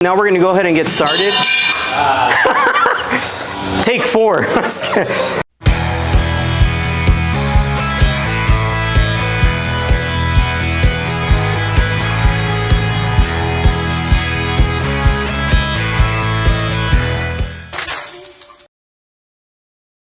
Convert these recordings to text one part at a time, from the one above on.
Now we're gonna go ahead and get started. Take 4.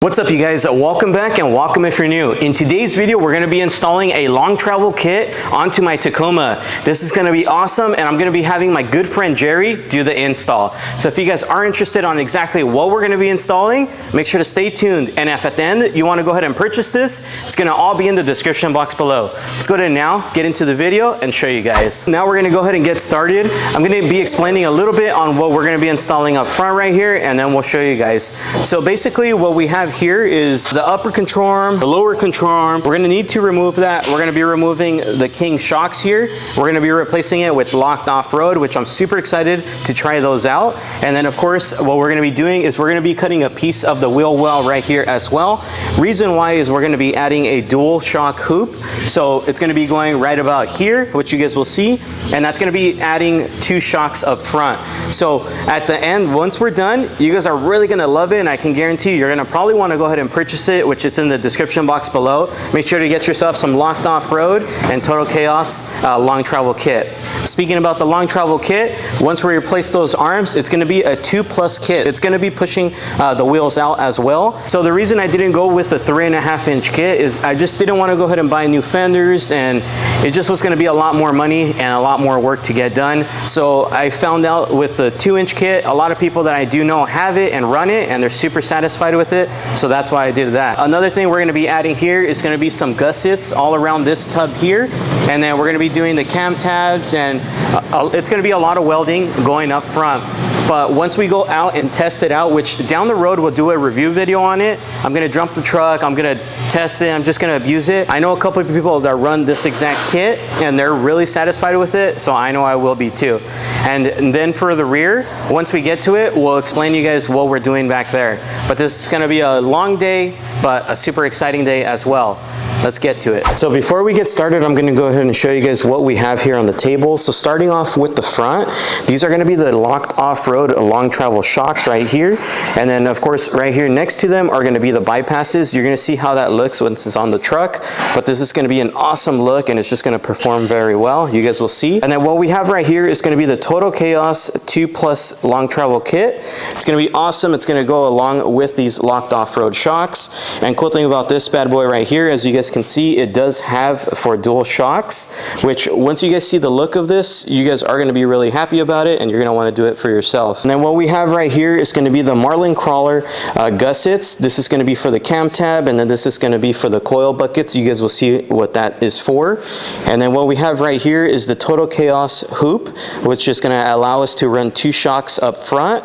What's up, you guys? Welcome back and welcome if you're new. In today's video, we're gonna be installing a long travel kit onto my Tacoma. This is gonna be awesome, and I'm gonna be having my good friend Jerry do the install. So if you guys are interested on exactly what we're gonna be installing, make sure to stay tuned. And if at the end you wanna go ahead and purchase this, it's gonna all be in the description box below. Let's go ahead and now get into the video and show you guys. Now we're gonna go ahead and get started. I'm gonna be explaining a little bit on what we're gonna be installing up front right here, and then we'll show you guys. So basically what we have here is the upper control arm, the lower control arm. We're going to need to remove that. We're going to be removing the King shocks here. We're going to be replacing it with locked off-road, which I'm super excited to try those out. And then of course, what we're going to be doing is we're going to be cutting a piece of the wheel well right here as well. Reason why is we're going to be adding a dual shock hoop. So it's going to be going right about here, which you guys will see. And that's going to be adding 2 shocks up front. So at the end, once we're done, you guys are really going to love it. And I can guarantee you're going to probably want to go ahead and purchase it, which is in the description box below. Make sure to get yourself some locked off-road and Total Chaos long travel kit. Speaking about the long travel kit, once we replace those arms, it's going to be a 2+ kit. It's going to be pushing the wheels out as well. So the reason I didn't go with the 3.5-inch kit is I just didn't want to go ahead and buy new fenders, and it just was going to be a lot more money and a lot more work to get done. So I found out with the 2-inch kit, a lot of people that I do know have it and run it, and they're super satisfied with it. So that's why I did that. Another thing we're going to be adding here is going to be some gussets all around this tub here, and then we're going to be doing the cam tabs, and it's going to be a lot of welding going up front. But once we go out and test it out, which down the road we'll do a review video on it, I'm going to jump the truck, I'm going to test it, I'm just going to abuse it. I know a couple of people that run this exact kit and they're really satisfied with it, so I know I will be too. And then for the rear, once we get to it, we'll explain to you guys what we're doing back there. But this is going to be a long day, but a super exciting day as well. Let's get to it. So before we get started, I'm going to go ahead and show you guys what we have here on the table. So starting off with the front, these are going to be the locked off-road long travel shocks right here. And then of course right here next to them are going to be the bypasses. You're going to see how that looks once it's on the truck, but this is going to be an awesome look and it's just going to perform very well. You guys will see. And then what we have right here is going to be the Total Chaos 2+ long travel kit. It's going to be awesome. It's going to go along with these locked off-road shocks. And cool thing about this bad boy right here, as you guys can see, it does have for dual shocks, which once you guys see the look of this, you guys are going to be really happy about it and you're going to want to do it for yourself. And then what we have right here is going to be the Marlin Crawler gussets. This is going to be for the cam tab, and then this is going to be for the coil buckets. You guys will see what that is for. And then what we have right here is the Total Chaos hoop, which is going to allow us to run 2 shocks up front.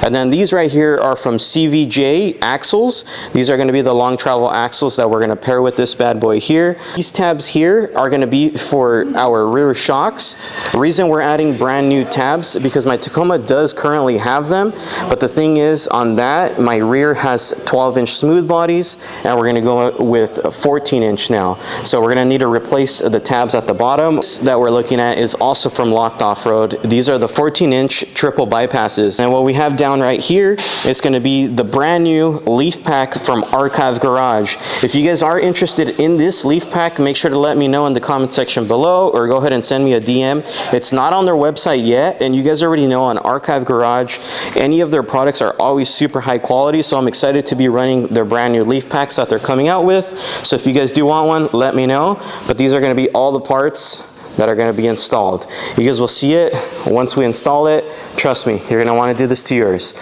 And then these right here are from CVJ axles. These are going to be the long travel axles that we're going to pair with this bad boy here. These tabs here are going to be for our rear shocks. The reason we're adding brand new tabs because my Tacoma does currently have them, but the thing is on that, my rear has 12-inch smooth bodies and we're going to go with 14-inch now. So we're going to need to replace the tabs at the bottom. That we're looking at is also from Locked Off-Road. These are the 14-inch triple bypasses. And what we have down right here is going to be the brand new leaf pack from Archive Garage. If you guys are interested in this leaf pack, make sure to let me know in the comment section below or go ahead and send me a DM. It's not on their website yet, and you guys already know on Archive Garage, any of their products are always super high quality, so I'm excited to be running their brand new leaf packs that they're coming out with. So if you guys do want one, let me know. But these are going to be all the parts that are going to be installed. You guys will see it once we install it. Trust me, you're going to want to do this to yours.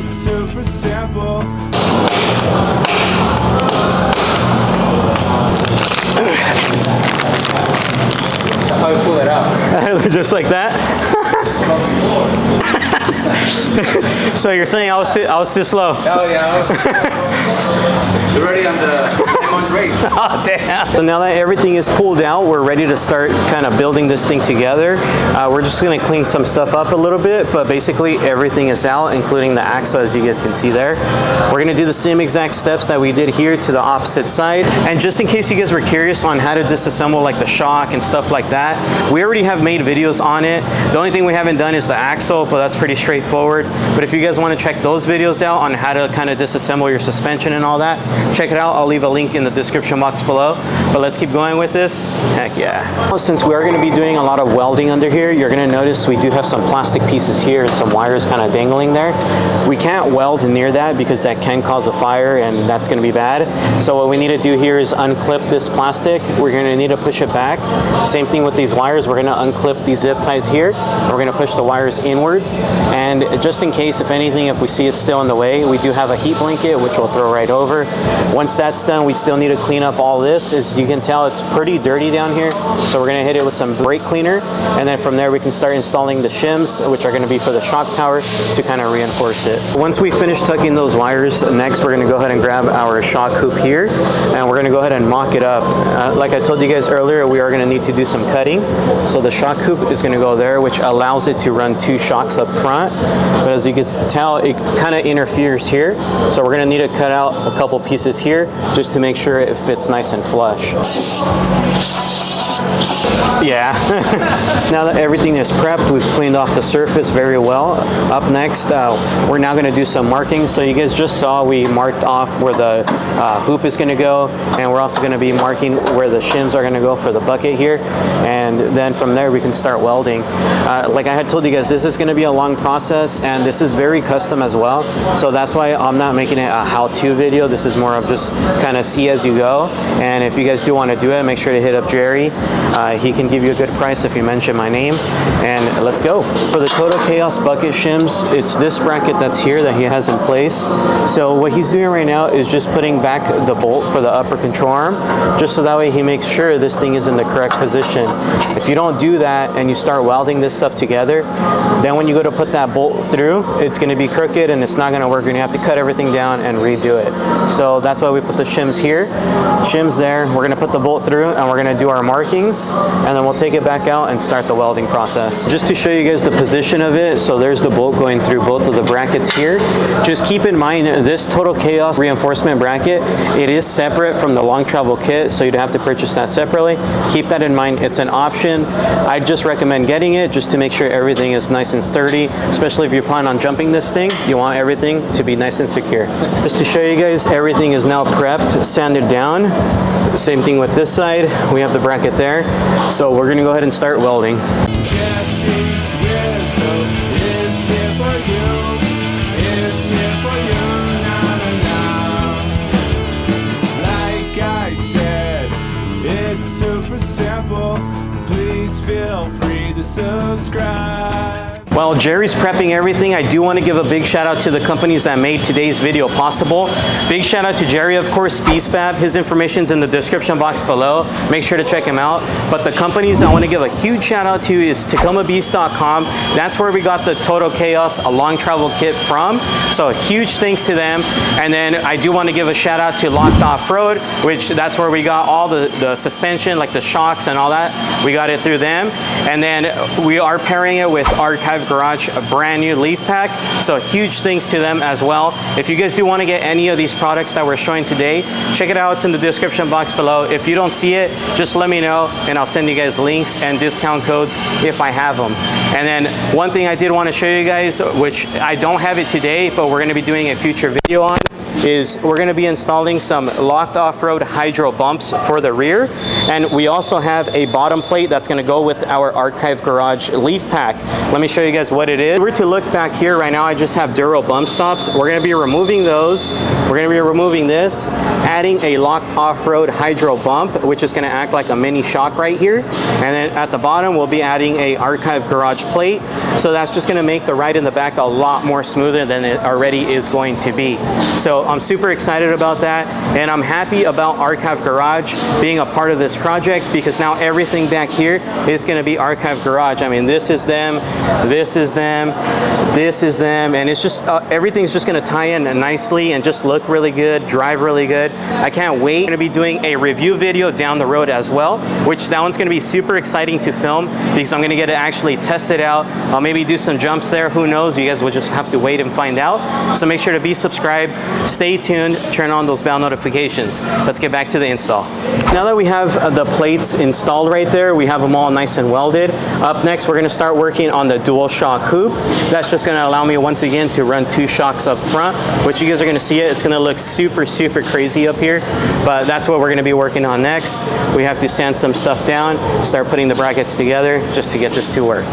Super simple. That's how we pull it out. Just like that? So you're saying I was too slow? Oh yeah. You're already on the going great. Oh, damn. So now that everything is pulled out, we're ready to start kind of building this thing together. We're just gonna clean some stuff up a little bit, but basically everything is out, including the axle, as you guys can see there. We're gonna do the same exact steps that we did here to the opposite side. And just in case you guys were curious on how to disassemble like the shock and stuff like that, we already have made videos on it. The only thing we haven't done is the axle, but that's pretty straightforward. But if you guys want to check those videos out on how to kind of disassemble your suspension and all that, check it out. I'll leave a link in the description box below. But let's keep going with this. Heck yeah. Since we are going to be doing a lot of welding under here, you're going to notice we do have some plastic pieces here and some wires kind of dangling there. We can't weld near that because that can cause a fire and that's going to be bad. So what we need to do here is unclip this plastic. We're going to need to push it back. Same thing with these wires. We're going to unclip these zip ties here. We're going to push the wires inwards. And just in case, if anything, if we see it's still in the way, we do have a heat blanket, which we'll throw right over. Once that's done, we still need to clean up all this. As you can tell, it's pretty dirty down here. So we're going to hit it with some brake cleaner. And then from there, we can start installing the shims, which are going to be for the shock tower to kind of reinforce it. Once we finish tucking those wires, next we're going to go ahead and grab our shock hoop here. And we're going to go ahead and mock it up. Like I told you guys earlier, we are going to need to do some cutting. So the shock hoop is going to go there, which allows it to run 2 shocks up front. But as you can tell, it kind of interferes here. So we're going to need to cut out a couple pieces here just to make sure it fits nice and flush. Yeah. Now that everything is prepped, we've cleaned off the surface very well. Up next, we're now going to do some markings. So you guys just saw we marked off where the hoop is going to go, and we're also going to be marking where the shims are going to go for the bucket here. And then from there, we can start welding. Like I had told you guys, this is going to be a long process, and this is very custom as well. So that's why I'm not making it a how-to video. This is more of just kind of see as you go. And if you guys do want to do it, make sure to hit up Jerry. He can give you a good price if you mention my name. And let's go. For the Total Chaos bucket shims, it's this bracket that's here that he has in place. So what he's doing right now is just putting back the bolt for the upper control arm, just so that way he makes sure this thing is in the correct position. If you don't do that and you start welding this stuff together, then when you go to put that bolt through, it's going to be crooked and it's not going to work. You're going to have to cut everything down and redo it. So that's why we put the shims here, shims there. We're going to put the bolt through and we're going to do our markings, and then we'll take it back out and start the welding process. Just to show you guys the position of it, so there's the bolt going through both of the brackets here. Just keep in mind this Total Chaos reinforcement bracket, it is separate from the long travel kit, so you'd have to purchase that separately. Keep that in mind. It's an option. I just recommend getting it just to make sure everything is nice and sturdy, especially if you plan on jumping this thing. You want everything to be nice and secure. Just to show you guys, everything is now prepped, sanded down. Same thing with this side. We have the bracket there. So we're gonna go ahead and start welding. JesseRizo is here for you. It's here for you now. Like I said, it's super simple. Please feel free to subscribe. While Jerry's prepping everything, I do want to give a big shout out to the companies that made today's video possible. Big shout out to Jerry, of course, BeastFab. His information's in the description box below. Make sure to check him out. But the companies I want to give a huge shout out to is TACOMABEAST.com. That's where we got the Total Chaos, a long travel kit from. So a huge thanks to them. And then I do want to give a shout out to Locked Offroad, which that's where we got all the suspension, like the shocks and all that. We got it through them. And then we are pairing it with Archive Garage, a brand new leaf pack. So huge thanks to them as well. If you guys do want to get any of these products that we're showing today, check it out. It's in the description box below. If you don't see it, just let me know and I'll send you guys links and discount codes if I have them. And then one thing I did want to show you guys, which I don't have it today, but we're going to be doing a future video on, is we're going to be installing some Locked Offroad hydro bumps for the rear, and we also have a bottom plate that's going to go with our Archive Garage leaf pack. Let me show you guys what it is. If we're to look back here right now, I just have Duro bump stops. We're going to be removing those. We're going to be removing this, adding a Locked Offroad hydro bump, which is going to act like a mini shock right here, and then at the bottom we'll be adding a Archive Garage plate. So that's just going to make the ride in the back a lot more smoother than it already is going to be. So I'm super excited about that, and I'm happy about Archive Garage being a part of this project, because now everything back here is going to be Archive Garage. I mean, this is them, this is them, this is them, and it's just everything's just going to tie in nicely and just look really good, drive really good. I can't wait. I'm going to be doing a review video down the road as well, which that one's going to be super exciting to film, because I'm going to get to actually test it out. I'll maybe do some jumps there, who knows, you guys will just have to wait and find out. So make sure to be subscribed, stay tuned, turn on those bell notifications. Let's get back to the install. Now that we have the plates installed right there, we have them all nice and welded. Up next, we're going to start working on the dual shock hoop. That's just going to allow me once again to run 2 shocks up front, which you guys are going to see it. It's going to look super crazy up here, but that's what we're going to be working on next. We have to sand some stuff down, start putting the brackets together just to get this to work.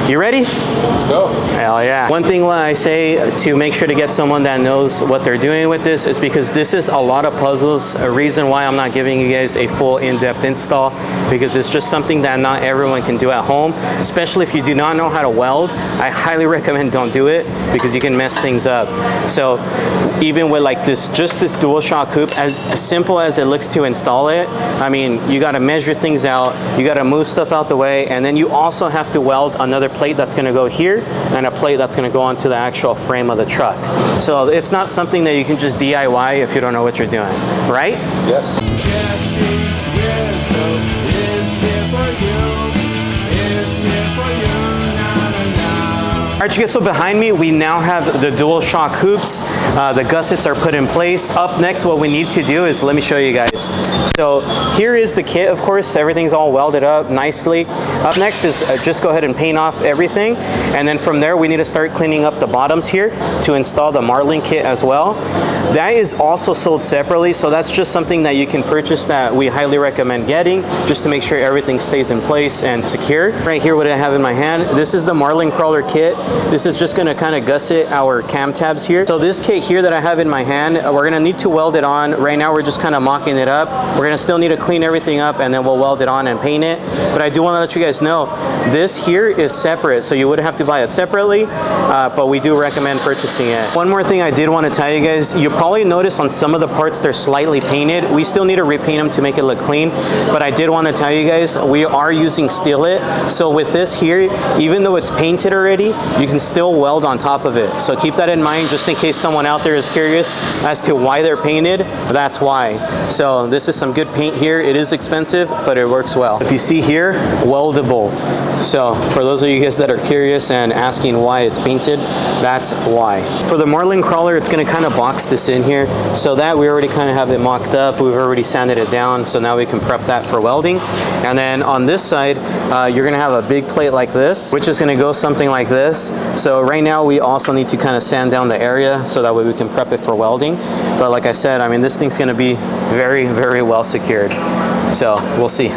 You ready? Let's go. Hell yeah. One thing I say to make sure to get someone that knows what they're doing with this is because this is a lot of puzzles. A reason why I'm not giving you guys a full in-depth install, because it's just something that not everyone can do at home, especially if you do not know how to weld. I highly recommend don't do it, because you can mess things up. So even with like this, just this dual shock hoop, as simple as it looks to install it, I mean, you got to measure things out, you got to move stuff out the way, and then you also have to weld another plate that's going to go here and a plate that's going to go onto the actual frame of the truck. So it's not something that you can just DIY if you don't know what you're doing, right? Yes. JesseRizo is here for you. Is here for you. Na, na, na. All right, you guys, so behind me, we now have the dual shock hoops. The gussets are put in place. Up next, what we need to do is, let me show you guys. So here is the kit, of course, everything's all welded up nicely. Up next is just go ahead and paint off everything. And then from there, we need to start cleaning up the bottoms here to install the marling kit as well. That is also sold separately, so that's just something that you can purchase that we highly recommend getting, just to make sure everything stays in place and secure. Right here, what I have in my hand, this is the marling crawler kit. This is just gonna kind of gusset our cam tabs here. So this kit here that I have in my hand, we're gonna need to weld it on. Right now, we're just kind of mocking it up. We're gonna still need to clean everything up, and then we'll weld it on and paint it. But I do wanna let you guys know, this here is separate, so you would have to buy it separately, but we do recommend purchasing it. One more thing I did want to tell you guys, you probably notice on some of the parts they're slightly painted. We still need to repaint them to make it look clean, but I did want to tell you guys, we are using Steelit. So with this here, even though it's painted already, you can still weld on top of it. So keep that in mind, just in case someone out there is curious as to why they're painted, that's why. So this is some good paint here. It is expensive, but it works well. If you see here, weldable. So for those of you guys that are curious and asking why it's painted, that's why. For the marling crawler, it's going to kind of box this in here, so that we already kind of have it mocked up. We've already sanded it down, so now we can prep that for welding. And then on this side, you're going to have a big plate like this, which is going to go something like this. So right now we also need to kind of sand down the area so that way we can prep it for welding. But like I said, I mean, this thing's going to be very well secured. So we'll see.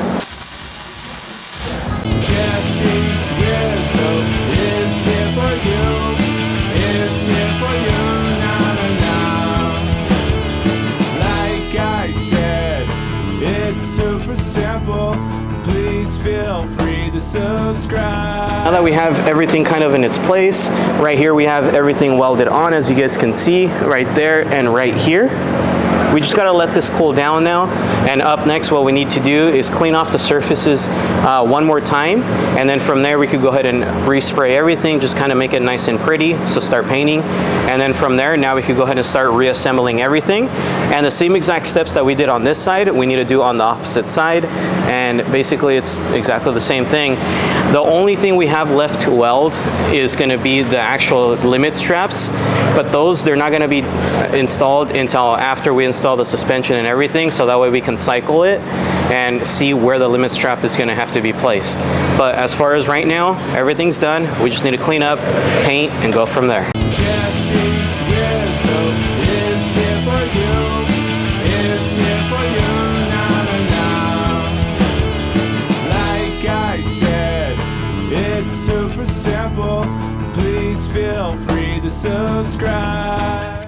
JesseRizo is here for you. Is here for you. Na, na, na. Like I said, it's super simple. Please feel free to subscribe. Now that we have everything kind of in its place, right here we have everything welded on, as you guys can see, right there and right here. We just gotta let this cool down now, and up next what we need to do is clean off the surfaces one more time, and then from there we could go ahead and respray everything, just kind of make it nice and pretty, so start painting. And then from there, now we could go ahead and start reassembling everything. And the same exact steps that we did on this side, we need to do on the opposite side, and basically it's exactly the same thing. The only thing we have left to weld is gonna be the actual limit straps, but those, they're not gonna be installed until after we install the suspension and everything, so that way we can cycle it and see where the limit strap is gonna have to be placed. But as far as right now, everything's done. We just need to clean up, paint, and go from there. JesseRizo is here for you. Is here for you. Na, na, na. Like I said, it's super simple. Please feel free to subscribe.